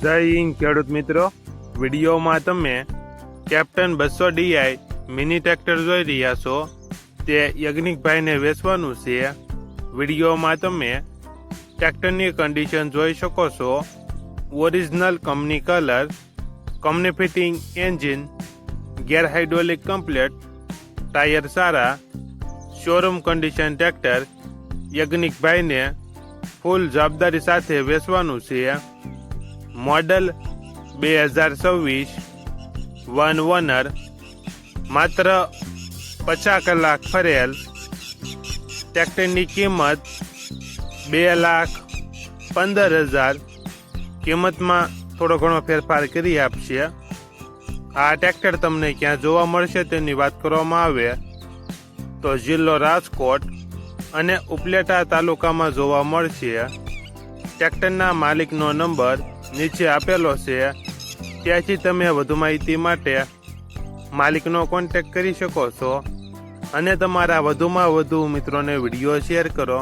જય હિન્દ ખેડૂત મિત્રો, વિડીયોમાં તમે કેપ્ટન 200 DI મિની ટ્રેક્ટર જોઈ રહ્યા છો. તે યજ્ઞિકભાઈને વેચવાનું છે. વિડીયોમાં તમે ટ્રેક્ટરની કન્ડિશન જોઈ શકો છો. Original company colour, company fitting engine, gear hydraulic complete, tyre સારા, શોરૂમ કન્ડિશન ટ્રેક્ટર યજ્ઞિકભાઈને ફૂલ જવાબદારી સાથે વેચવાનું છે. મોડલ 2026, વન ઓનર, માત્ર 50 કલાક ફરેલ. ટ્રેક્ટરની કિંમત 2,15,000. કિંમતમાં થોડો ઘણો ફેરફાર કરી આપશે. આ ટ્રેક્ટર તમને ક્યાં જોવા મળશે તેની વાત કરવામાં આવે તો જિલ્લો રાજકોટ અને ઉપલેટા તાલુકામાં જોવા મળશે. ટ્રેક્ટરના માલિકનો નંબર નીચે આપેલો છે, ત્યાંથી તમે વધુ માહિતી માટે માલિકનો કોન્ટેક્ટ કરી શકો છો અને તમારા વધુમાં વધુ મિત્રોને વિડીયો શેર કરો.